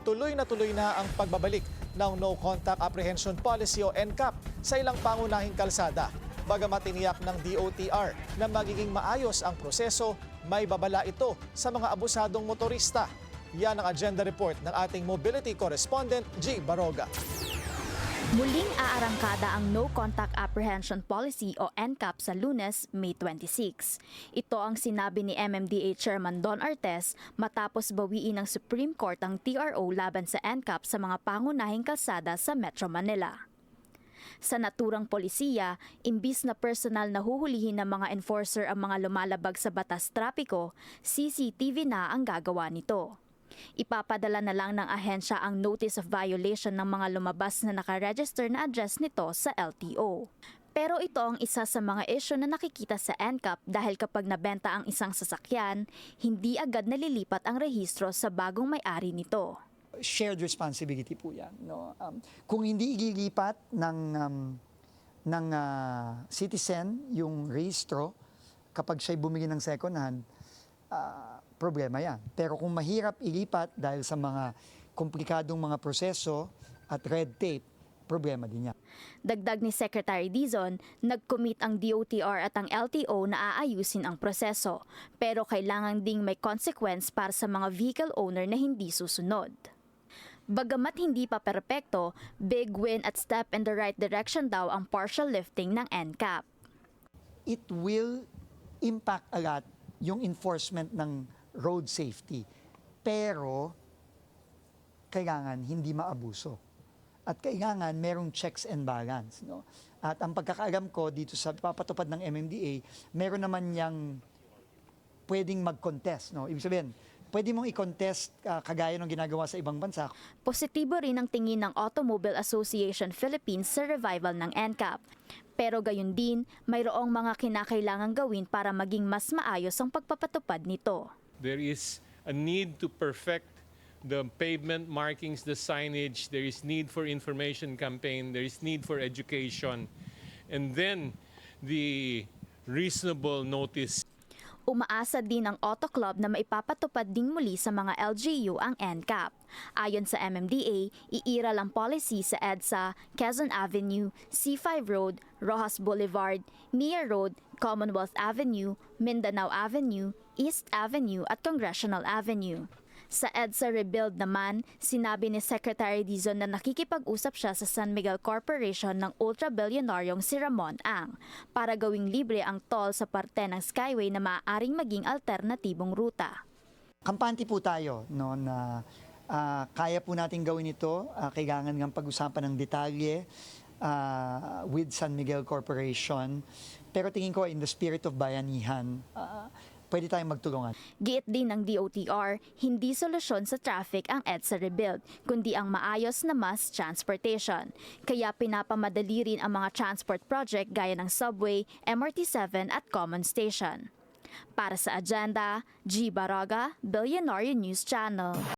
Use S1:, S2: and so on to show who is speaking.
S1: tuloy na ang pagbabalik ng No Contact Apprehension Policy o NCAP sa ilang pangunahing kalsada. Bagamat tiniyak ng DOTR na magiging maayos ang proseso, may babala ito sa mga abusadong motorista. Yan ang agenda report ng ating mobility correspondent, G. Baroga.
S2: Muling aarangkada ang No Contact Apprehension Policy o NCAP sa Lunes, May 26. Ito ang sinabi ni MMDA Chairman Don Artes matapos bawiin ng Supreme Court ang TRO laban sa NCAP sa mga pangunahing kalsada sa Metro Manila. Sa naturang polisiya, imbis na personal na huhulihin ng mga enforcer ang mga lumalabag sa batas trapiko, CCTV na ang gagawa nito. Ipapadala na lang ng ahensya ang notice of violation ng mga lumabas na nakaregister na address nito sa LTO. Pero ito ang isa sa mga issue na nakikita sa NCAP dahil kapag nabenta ang isang sasakyan, hindi agad nalilipat ang rehistro sa bagong may-ari nito.
S3: Shared responsibility po yan. No? Kung hindi ililipat ng citizen yung rehistro kapag siya'y bumili ng second hand, problema yan. Pero kung mahirap ilipat dahil sa mga komplikadong mga proseso at red tape, problema din yan.
S2: Dagdag ni Secretary Dizon, nag-commit ang DOTR at ang LTO na aayusin ang proseso. Pero kailangan ding may consequence para sa mga vehicle owner na hindi susunod. Bagamat hindi pa perpekto, big win at step in the right direction daw ang partial lifting ng NCAP.
S3: It will impact a lot yung enforcement ng road safety. Pero, kailangan hindi maabuso. At kailangan merong checks and balance. No? At ang pagkakaalam ko dito sa papatupad ng MMDA, meron naman yang pwedeng mag-contest. No? Ibig sabihin, pwede mong i-contest kagaya ng ginagawa sa ibang bansa.
S2: Positibo rin ang tingin ng Automobile Association Philippines sa revival ng NCAP. Pero gayon din, mayroong mga kinakailangang gawin para maging mas maayos ang pagpapatupad nito.
S4: There is a need to perfect the pavement markings, the signage. There is need for information campaign. There is need for education. And then the reasonable notice.
S2: Umaasa din ang Auto Club na maipapatupad din muli sa mga LGU ang NCAP. Ayon sa MMDA, iiral ang policy sa EDSA, Quezon Avenue, C5 Road, Rojas Boulevard, Mia Road, Commonwealth Avenue, Mindanao Avenue, East Avenue at Congressional Avenue. Sa EDSA rebuild naman, sinabi ni Secretary Dizon na nakikipag-usap siya sa San Miguel Corporation ng ultra-bilyonaryong si Ramon Ang para gawing libre ang toll sa parte ng Skyway na maaaring maging alternatibong ruta.
S3: Kampante po tayo no, na kaya po natin gawin ito. Kailangan ng pag-usapan ng detalye with San Miguel Corporation. Pero tingin ko in the spirit of bayanihan, pwede tayong magtulungan.
S2: Giit din ng DOTR, hindi solusyon sa traffic ang EDSA rebuild, kundi ang maayos na mass transportation. Kaya pinapamadali rin ang mga transport project gaya ng subway, MRT7 at Common Station. Para sa Agenda, G. Baroga, Billionaire News Channel.